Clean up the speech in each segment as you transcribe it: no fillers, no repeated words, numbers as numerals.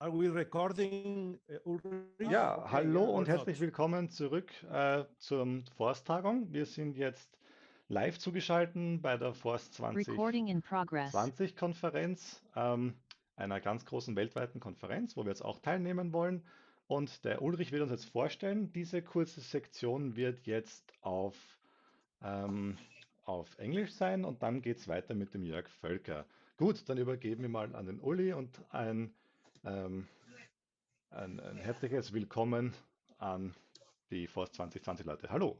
Are we recording, Ulrich? Ja, Okay, hallo yeah, und or herzlich not? willkommen zurück zur Forst-Tagung. Wir sind jetzt live zugeschaltet bei der Forst Recording in progress. 2020-Konferenz, einer ganz großen weltweiten Konferenz, wo wir jetzt auch teilnehmen wollen. Und der Ulrich wird uns jetzt vorstellen. Diese kurze Sektion wird jetzt auf Englisch sein und dann geht es weiter mit dem Jörg Völker. Gut, dann übergeben wir mal an den Uli und ähm, ein herzliches Willkommen an die Forst 2020 Leute. Hallo.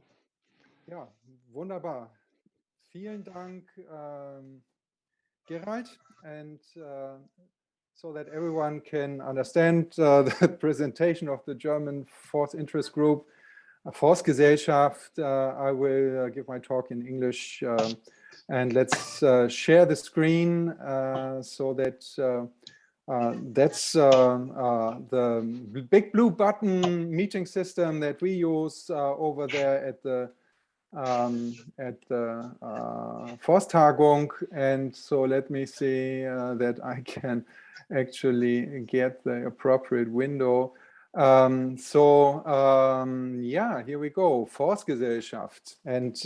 Ja, wunderbar. Vielen Dank, Gerald. And so that everyone can understand the presentation of the German Forth Interest Group, Forth Gesellschaft, I will give my talk in English. And let's share the screen so that that's the big blue button meeting system that we use over there at the Forth Tagung. And so let me see that I can actually get the appropriate window. Yeah, here we go, Forth Gesellschaft. And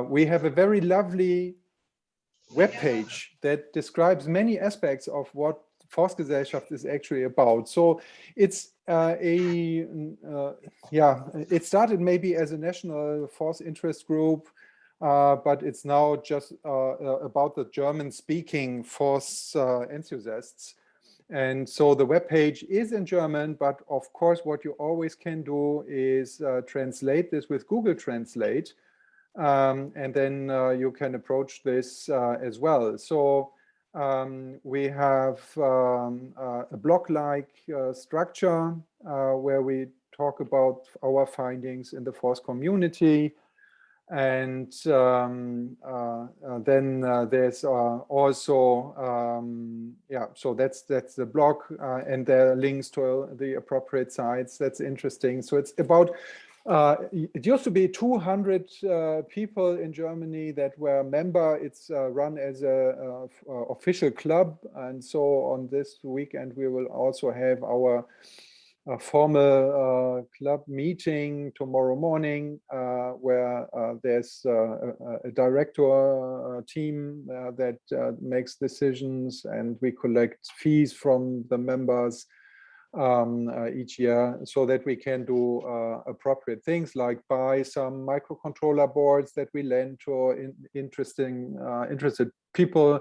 we have a very lovely webpage that describes many aspects of what Forth Gesellschaft is actually about. So it's it started maybe as a national Forth interest group, but it's now just about the German-speaking Forth enthusiasts. And so the webpage is in German, but of course, what you always can do is translate this with Google Translate. And then you can approach this as well. So we have a blog-like structure where we talk about our findings in the Forth community. And then there's also, so that's the blog, and there are links to the appropriate sites. That's interesting. So it's about, it used to be 200 people in Germany that were member. It's run as a official club. And so on this weekend, we will also have our formal club meeting tomorrow morning, where there's a director team that makes decisions, and we collect fees from the members each year, so that we can do appropriate things like buy some microcontroller boards that we lend to interested people,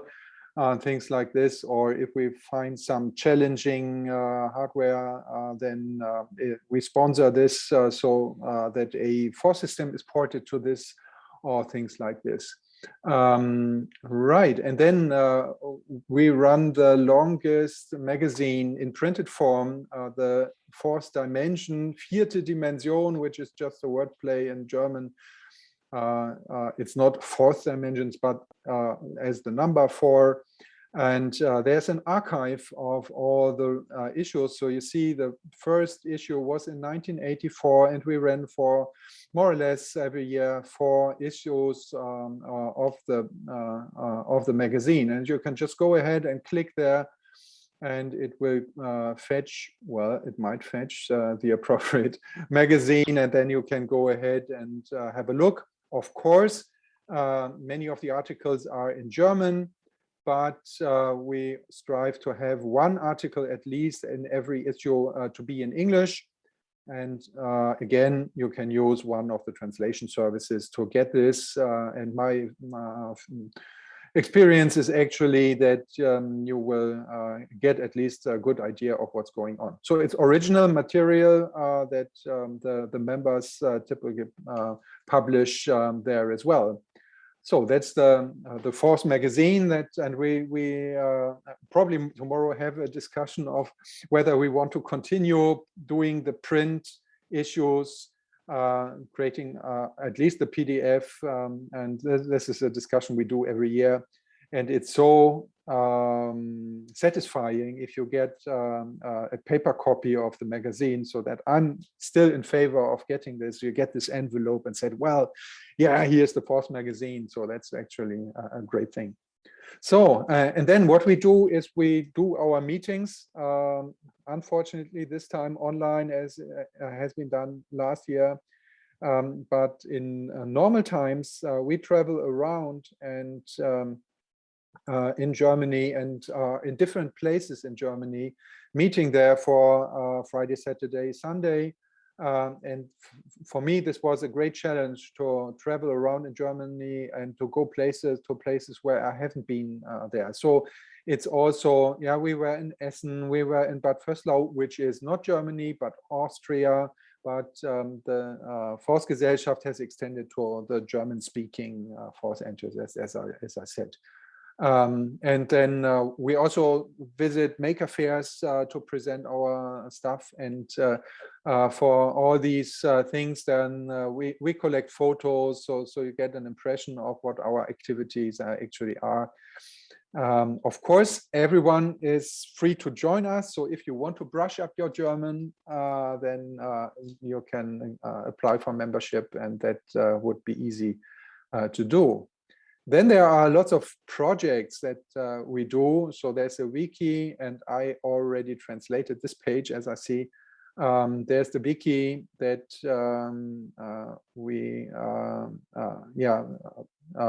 things like this. Or if we find some challenging hardware, then we sponsor this so that a Forth system is ported to this, or things like this. Right, and then we run the longest magazine in printed form, the Fourth Dimension, Vierte Dimension, which is just a wordplay in German. It's not fourth dimensions, but as the number 4. And there's an archive of all the issues. So you see the first issue was in 1984, and we ran for more or less every year 4 issues of the magazine. And you can just go ahead and click there, and it will fetch, well, it might fetch the appropriate magazine, and then you can go ahead and have a look. Of course, many of the articles are in German, but we strive to have one article at least in every issue to be in English. And again, you can use one of the translation services to get this. And my experience is actually that you will get at least a good idea of what's going on. So it's original material that the members typically publish there as well. So that's the Forth magazine, and we probably tomorrow have a discussion of whether we want to continue doing the print issues, creating at least the PDF, and this is a discussion we do every year. And it's so satisfying if you get a paper copy of the magazine, so that I'm still in favor of getting this. You get this envelope and said, well, yeah, here's the Forth magazine. So that's actually a great thing. So, and then what we do is we do our meetings unfortunately this time online as has been done last year. But in normal times, we travel around and in Germany and in different places in Germany, meeting there for Friday, Saturday, Sunday. And for me, this was a great challenge to travel around in Germany and to go to places where I haven't been there. So it's also, yeah, we were in Essen, we were in Bad Vöslau, which is not Germany, but Austria. But the Forth Gesellschaft has extended to the German-speaking Forth enthusiasts, as I said. And then we also visit maker fairs to present our stuff. And for all these things, then we collect photos, so you get an impression of what our activities actually are. Of course, everyone is free to join us. So if you want to brush up your German, then you can apply for membership, and that would be easy to do. Then there are lots of projects that we do. So there's a wiki, and I already translated this page, as I see. There's the wiki that we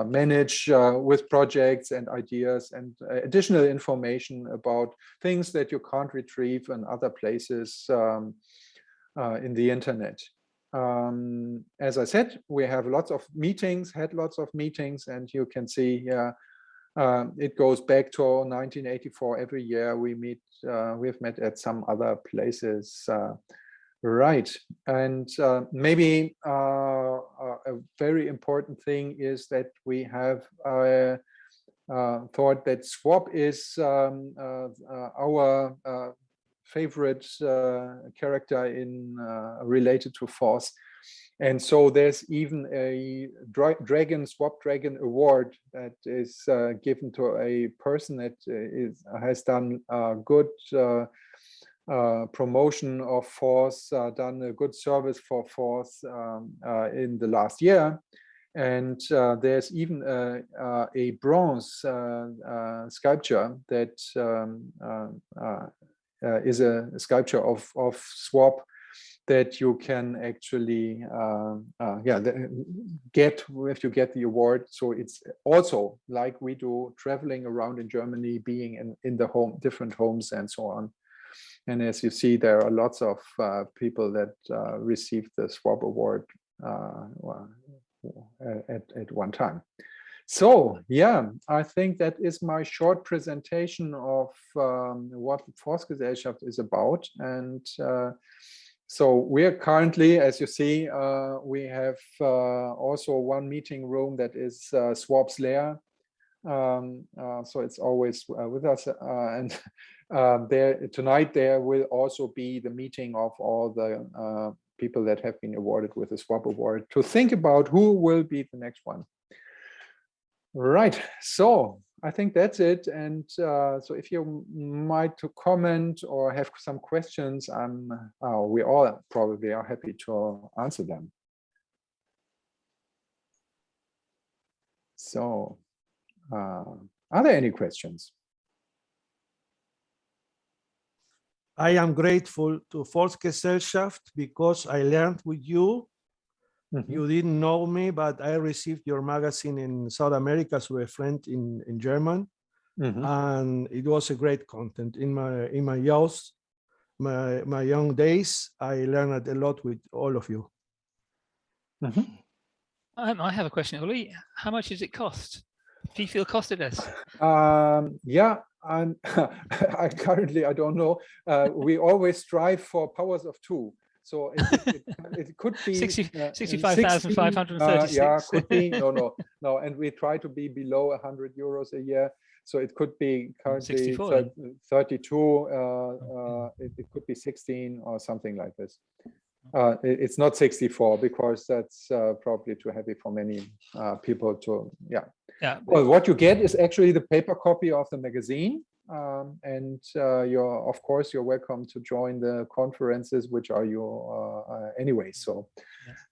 manage with projects and ideas and additional information about things that you can't retrieve in other places in the internet. As I said, we have lots of meetings, had lots of meetings, and you can see here it goes back to 1984. Every year we meet, we've met at some other places. Right, and maybe a very important thing is that we have thought that SWAP is our favorite character in related to Forth. And so there's even a SWAP Dragon Award that is given to a person that has done good promotion of Forth, done a good service for Forth in the last year. And there's even a bronze sculpture that is a sculpture of SWAP that you can actually get if you get the award. So it's also like we do, traveling around in Germany, being in the different homes and so on. And as you see, there are lots of people that received the SWAP award at one time. So yeah, I think that is my short presentation of what Forth Gesellschaft is about. And so we're currently, as you see, we have also one meeting room that is SWAP's lair. So it's always with us. And tonight there will also be the meeting of all the people that have been awarded with the SWAP award to think about who will be the next one. Right, so I think that's it. And so if you might to comment or have some questions, we all probably are happy to answer them. So are there any questions? I am grateful to Forth Gesellschaft because I learned with you. Mm-hmm. You didn't know me, but I received your magazine in South America through a friend in German, mm-hmm. And it was a great content. In my youth, my young days, I learned a lot with all of you. Mm-hmm. I have a question, Ulrich. How much does it cost? Do you feel costed us? Yeah, I currently I don't know. We always strive for powers of 2. So it could be 65,536. Yeah, could be. No. And we try to be below 100 euros a year. So it could be currently 32. It could be 16 or something like this. It's not 64 because that's probably too heavy for many people to. Yeah. Well, what you get is actually the paper copy of the magazine. And of course, you're welcome to join the conferences, which are your anyway. So,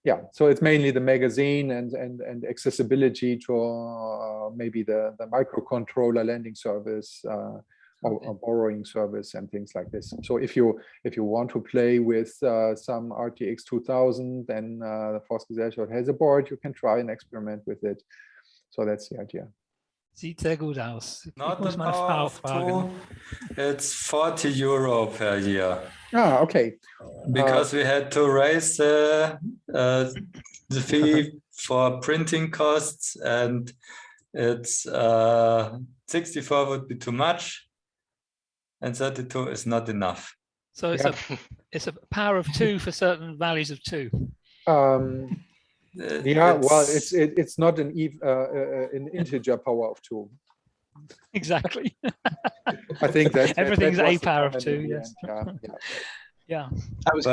yeah. So it's mainly the magazine and accessibility to maybe the microcontroller landing service, or borrowing service and things like this. So if you want to play with some RTX 2000, then the Forth Gesellschaft has a board. You can try and experiment with it. So that's the idea. Sieht sehr gut aus. Ich Not muss the meine power Frau of fragen. 2. It's 40 euro per year. Ah, okay. Because we had to raise the fee for printing costs, and it's 64 would be too much, and 32 is not enough. So it's a power of 2 for certain values of 2. Yeah, well, it's not an integer power of 2. Exactly. I think that Everything's that a was the power of comment 2. in the Yes. end. Yeah. Yeah. I was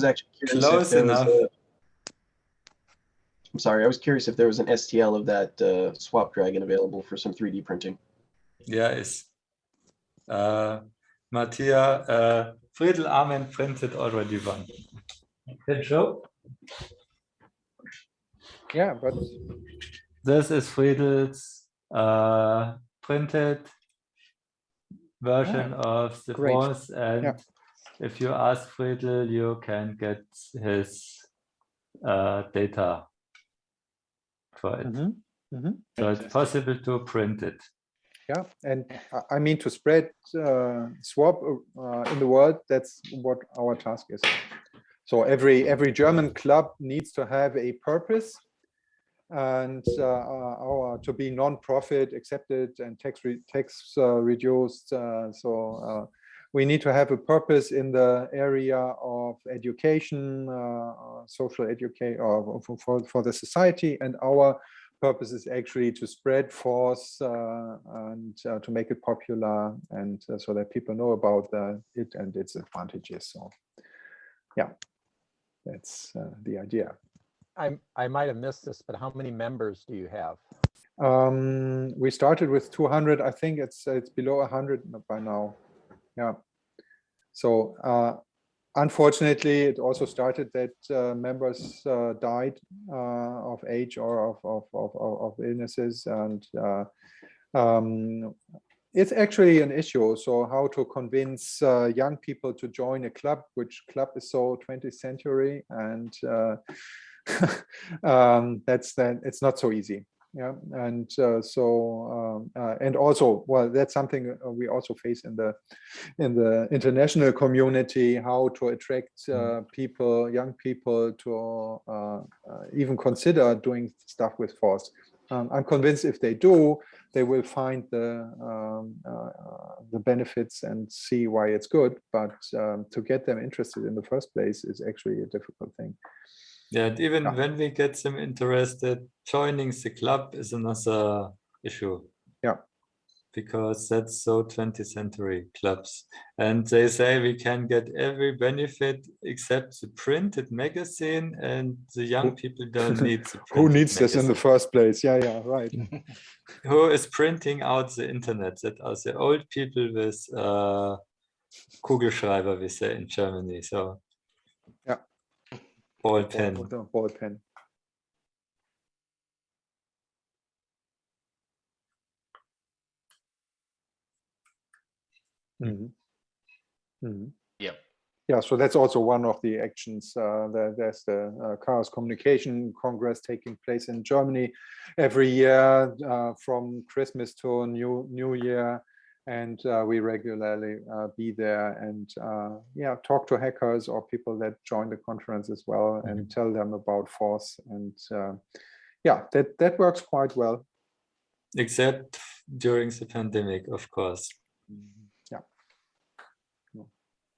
actually curious close if there was enough. I'm sorry, I was curious if there was an STL of that Swap Dragon available for some 3D printing. Yeah, is Matthias Friedel Armin printed already one. Can show. Yeah, but This is Friedel's printed version of the great. Forth, and Yeah. if you ask Friedel, you can get his data for it. So it's possible to print it. Yeah, and I mean to spread swap in the world. That's what our task is. So every German club needs to have a purpose, and to be non-profit, accepted, and tax reduced. So we need to have a purpose in the area of education, social education, or for the society. And our purpose is actually to spread Forth and to make it popular, and so that people know about it and its advantages. So yeah, that's the idea. I might have missed this, but how many members do you have? We started with 200. I think it's below 100 by now. Yeah. So unfortunately, it also started that members died of age or of illnesses, and it's actually an issue. So how to convince young people to join a club, which club is so 20th century, and it's not so easy. Yeah, and and also, well, that's something we also face in the international community, how to attract people, young people, to even consider doing stuff with Forth. I'm convinced if they do, they will find the benefits and see why it's good. But to get them interested in the first place is actually a difficult thing. Yeah, and even when we get them interested, joining the club is another issue. Yeah. Because that's so 20th century clubs. And they say we can get every benefit except the printed magazine, and the young people don't need the printed Who needs this in the magazine. first place? Yeah, right. Who is printing out the internet? That are the old people with Kugelschreiber, we say in Germany. So yeah. Ball pen. Ball pen. Yep. Yeah, so that's also one of the actions. There's the Chaos Communication Congress taking place in Germany every year from Christmas to New Year, and we regularly be there and talk to hackers or people that join the conference as well, and tell them about Forth, and that works quite well. Except during the pandemic, of course. Yeah.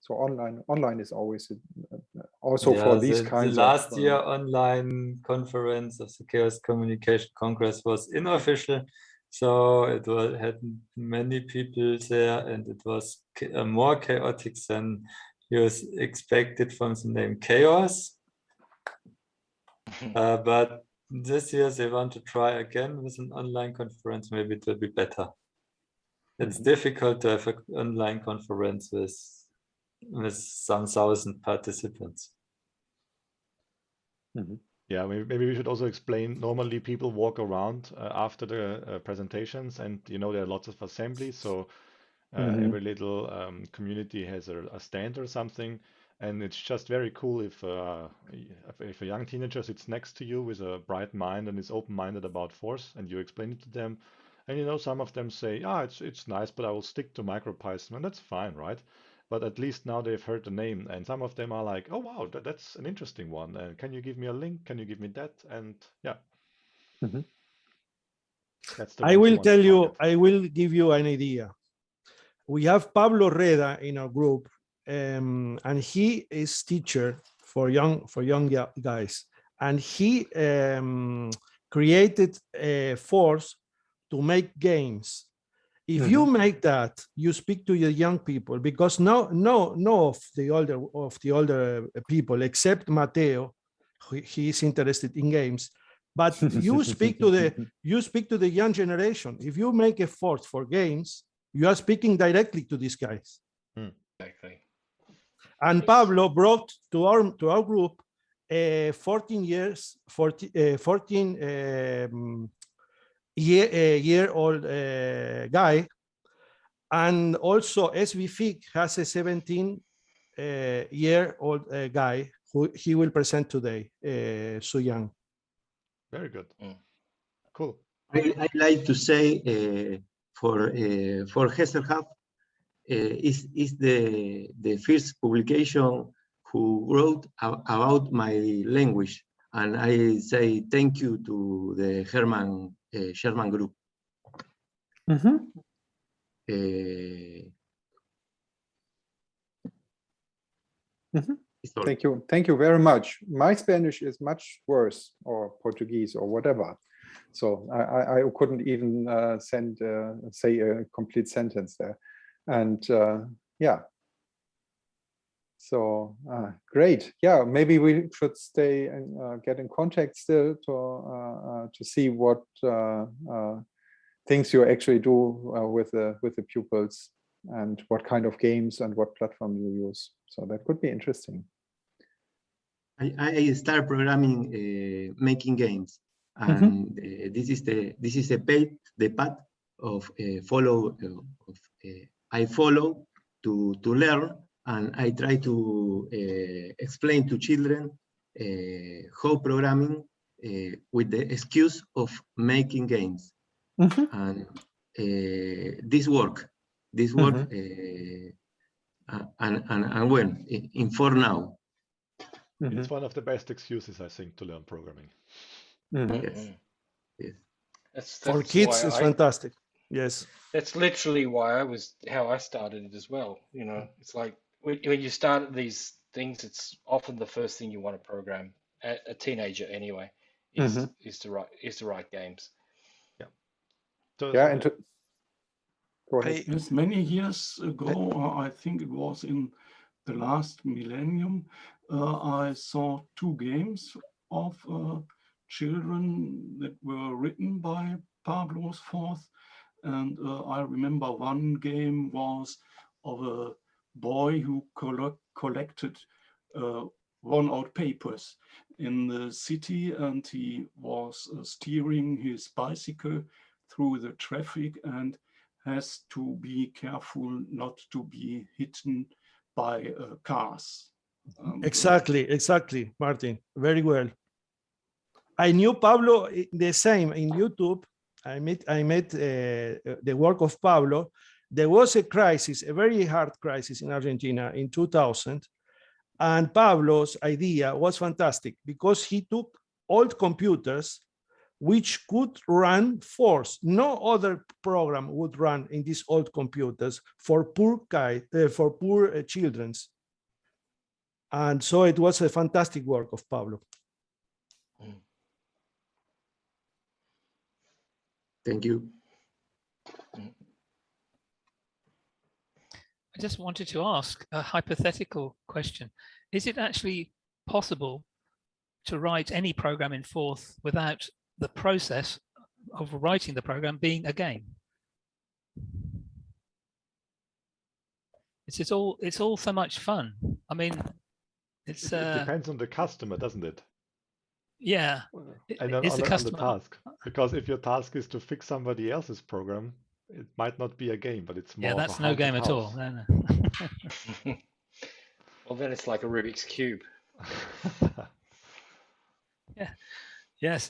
So online is always also for these kinds the last of year online conference of the Chaos Communication Congress was unofficial, so it had many people there, and it was more chaotic than you expected from the name Chaos. But this year they want to try again with an online conference. Maybe it will be better. It's difficult to have an online conference with some 1,000 participants. Yeah, maybe we should also explain. Normally, people walk around after the presentations, and there are lots of assemblies. So Every little community has a stand or something, and it's just very cool if a young teenager sits next to you with a bright mind and is open-minded about Forth, and you explain it to them, and you know some of them say, "Ah, it's nice, but I will stick to MicroPython," and that's fine, right? But at least now they've heard the name, and some of them are like, "Oh wow, that's an interesting one. And can you give me a link? Can you give me that?" And yeah, that's the I ones you will want to tell you, target. I will give you an idea. We have Pablo Reda in our group, and he is teacher for young guys, and he created a force to make games. If you make that, you speak to your young people, because no of the older people except Mateo, he is interested in games. But you speak to the young generation. If you make a force for games, you are speaking directly to these guys. Exactly. And Pablo brought to our group a 14-year-old guy, and also SVFIC has a 17-year-old guy who he will present today, Su Yang. Very good. Cool. I like to say for Gesellschaft is the first publication who wrote about my language, and I say thank you to the Sherman group. Thank you very much. My Spanish is much worse, or Portuguese, or whatever. So I couldn't even say a complete sentence there. And yeah. So great. Yeah, maybe we should stay and get in contact still to see what things you actually do with the pupils, and what kind of games and what platform you use. So that could be interesting. I start programming, making games, and this is the path of I follow to learn, and I try to explain to children how programming with the excuse of making games, and this work, and well, in for now. It's one of the best excuses, I think, to learn programming. Yes. That's For kids, it's fantastic. Yes. That's literally how I started it as well. You know, it's like when you start these things, it's often the first thing you want to program. A teenager, anyway, is to write games. Yeah. Go ahead. Yes, many years ago, I think it was in the last millennium, I saw 2 games of children that were written by Pablo's Forth. And I remember one game was of a boy who collected worn-out papers in the city, and he was steering his bicycle through the traffic and has to be careful not to be hidden by cars. Exactly, Martin. Very well. I knew Pablo the same in YouTube. I met the work of Pablo. There was a crisis, a very hard crisis in Argentina in 2000. And Pablo's idea was fantastic because he took old computers which could run Forth. No other program would run in these old computers for poor children. And so it was a fantastic work of Pablo. Thank you. I just wanted to ask a hypothetical question. Is it actually possible to write any program in Forth without the process of writing the program being a game? It's all so much fun. I mean, it depends on the customer, doesn't it? Yeah. And on the task. Because if your task is to fix somebody else's program, it might not be a game, but it's more Yeah, of a that's no haunted game at all. house. No, no. Well, then it's like a Rubik's Cube. Yeah. Yes.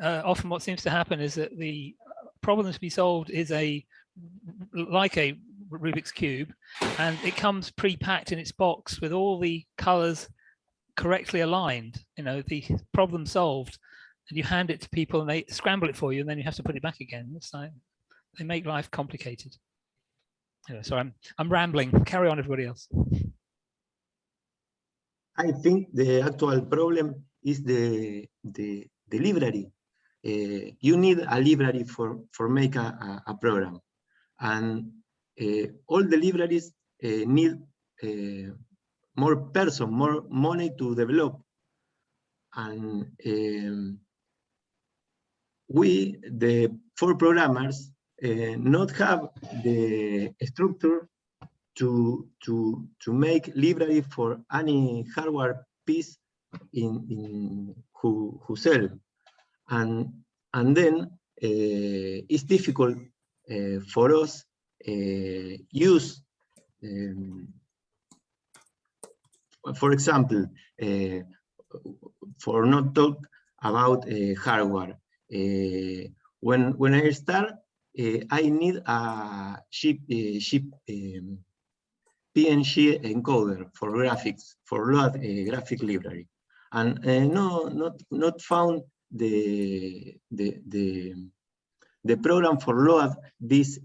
Often what seems to happen is that the problem to be solved is like a Rubik's Cube, and it comes pre-packed in its box with all the colors correctly aligned, you know, the problem solved, and you hand it to people and they scramble it for you, and then you have to put it back again. It's like they make life complicated. Anyway, sorry, I'm rambling. Carry on, everybody else. I think the actual problem is the library. You need a library for make a program, and all the libraries need more person, more money to develop, and we, the 4 programmers, not have the structure to make library for any hardware piece in who sell, and then it's difficult for us use, for example, for not talk about hardware. When I start, I need a chip PNG encoder for graphics, for load graphic library, and not found the program for load this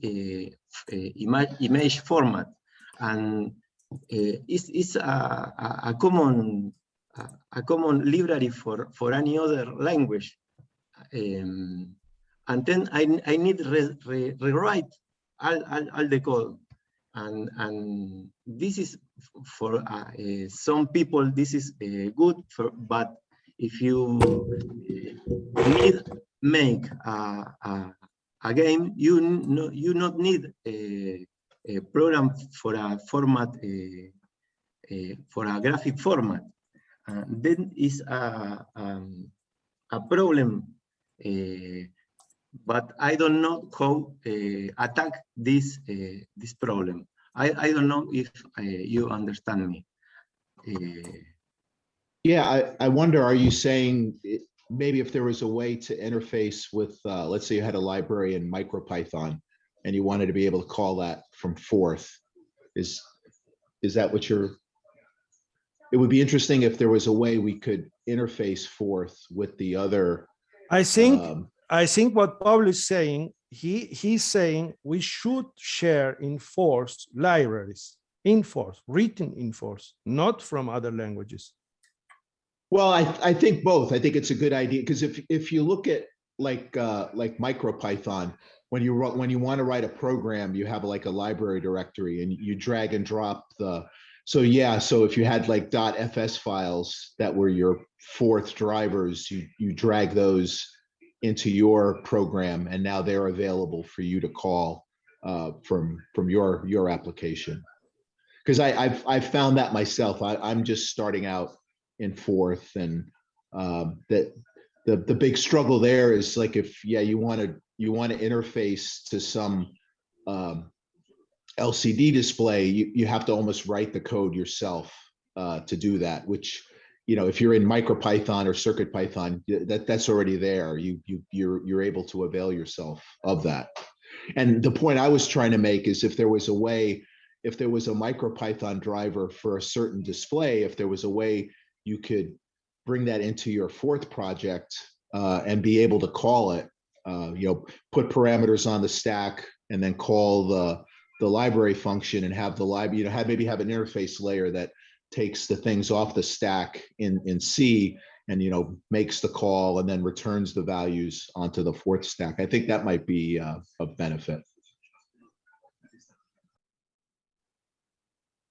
image format, and it's a common library for any other language, and then I need rewrite all the code. And this is for some people, this is good, but if you need make a game, you not need a program for a format, for a graphic format. Then is a problem, but I don't know how attack this problem. I don't know if you understand me. Yeah, I wonder, are you saying maybe if there was a way to interface with, let's say you had a library in MicroPython and you wanted to be able to call that from Forth, is that what you're, it would be interesting if there was a way we could interface Forth with the other. I think what Pablo is saying, he's saying we should share in Forth libraries, in Forth, written in Forth, not from other languages. Well, I think both. I think it's a good idea, because if you look at like MicroPython, when you want to write a program, you have like a library directory and you drag and drop the. So yeah, so if you had like .fs files that were your Forth drivers, you drag those into your program, and now they're available for you to call from your application. Because I've found that myself. I'm just starting out in Forth, and that the big struggle there is like, if you want to interface to some LCD display, you have to almost write the code yourself to do that, which, you know, if you're in MicroPython or CircuitPython, that's already there. You're able to avail yourself of that. And the point I was trying to make is, if there was a way, if there was a MicroPython driver for a certain display, if there was a way you could bring that into your Forth project and be able to call it, you know, put parameters on the stack and then call the library function, and have the library, you know, maybe have an interface layer that takes the things off the stack in C, and, you know, makes the call and then returns the values onto the Forth stack. I think that might be of benefit.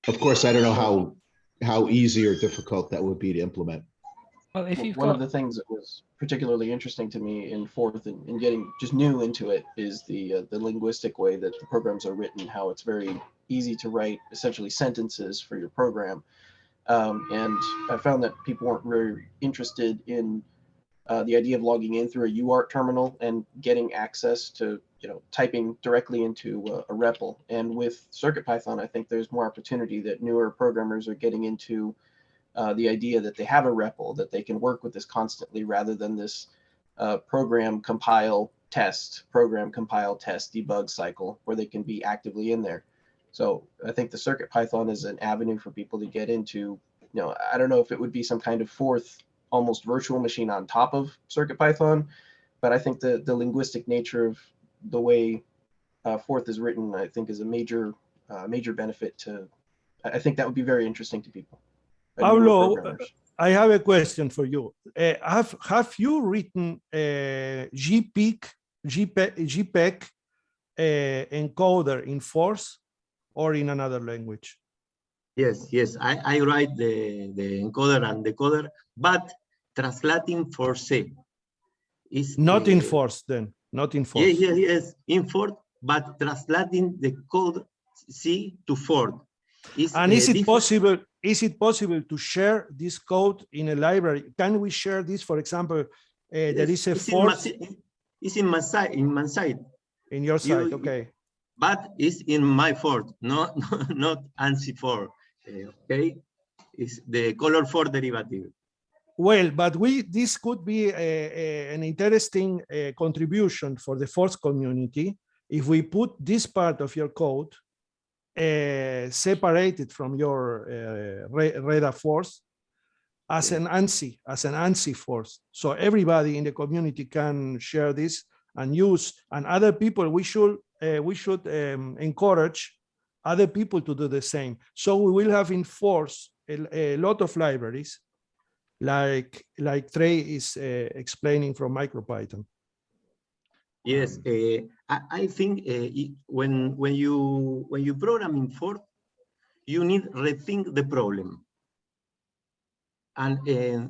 Of course, I don't know how easy or difficult that would be to implement. Well, if you've One of the things that was particularly interesting to me in Forth and getting just new into it is the linguistic way that the programs are written, how it's very easy to write essentially sentences for your program. And I found that people weren't very interested in the idea of logging in through a UART terminal and getting access to, typing directly into a REPL. And with CircuitPython, I think there's more opportunity that newer programmers are getting into the idea that they have a REPL, that they can work with this constantly rather than this program compile test debug cycle where they can be actively in there. So I think the CircuitPython is an avenue for people to get into. I don't know if it would be some kind of Forth almost virtual machine on top of CircuitPython, but I think the linguistic nature of the way Forth is written, I think, is a major benefit to. I think that would be very interesting to people. Paulo, I have a question for you. Have you written JPEG encoder in Forth or in another language? Yes. I write the encoder and decoder, but translating for C. Is not in Forth then, not in Forth. Yes, in Forth, but translating the code C to Forth. And is it possible? Is it possible to share this code in a library? Can we share this? For example, there is a Forth. It's in my site. In your site, okay. But it's in my Forth, not ANSI 4. Okay, it's the color 4 derivative. Well, but this could be an interesting contribution for the Forth community if we put this part of your code separated from your REDA Forth as an ANSI Forth. So everybody in the community can share this and use, and other people, we should encourage other people to do the same. So we will have in Forth a lot of libraries, like Trey is explaining from MicroPython. Yes, I think when you program in Forth, you need rethink the problem. And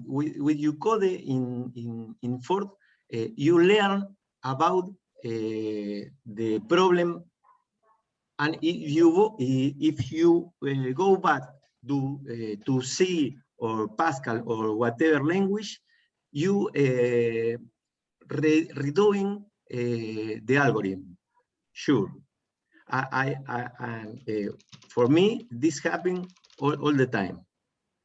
with you code in Forth, you learn about the problem. And if you go back to C or Pascal or whatever language, you redoing the algorithm. Sure, for me this happens all the time.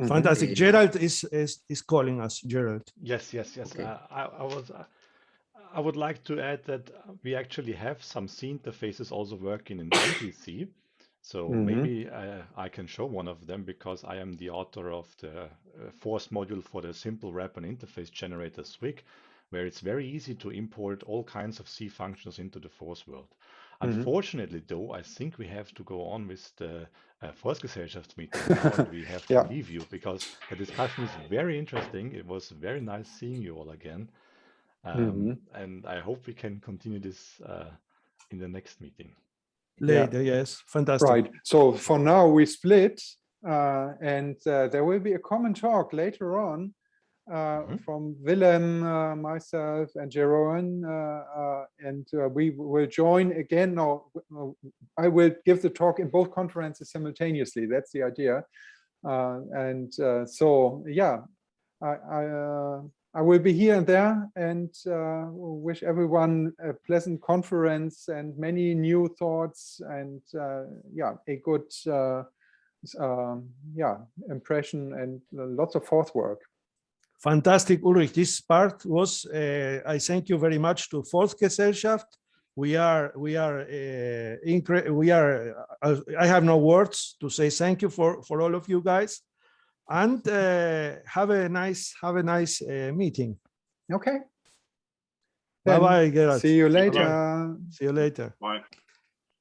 Fantastic. Gerald is calling us. Gerald. Yes. Okay. I would like to add that we actually have some C interfaces also working in MPC. So maybe I can show one of them, because I am the author of the Forth module for the simple wrap and interface generator SWIG, where it's very easy to import all kinds of C functions into the Forth world. Unfortunately, though, I think we have to go on with the Forth Gesellschaft meeting now, and we have to leave you, because the discussion is very interesting. It was very nice seeing you all again. And I hope we can continue this in the next meeting. Later, yes, fantastic. Right. So for now we split, and there will be a common talk later on from Willem, myself, and Jeroen, and we will join again. No, I will give the talk in both conferences simultaneously. That's the idea, so yeah, I will be here and there, and wish everyone a pleasant conference and many new thoughts, and a good impression, and lots of Forth work. Fantastic, Ulrich. This part was. I thank you very much to Forth Gesellschaft. I have no words to say thank you for all of you guys, and have a nice meeting. Okay. Bye bye, Gerald. See you later. Bye-bye. See you later. Bye.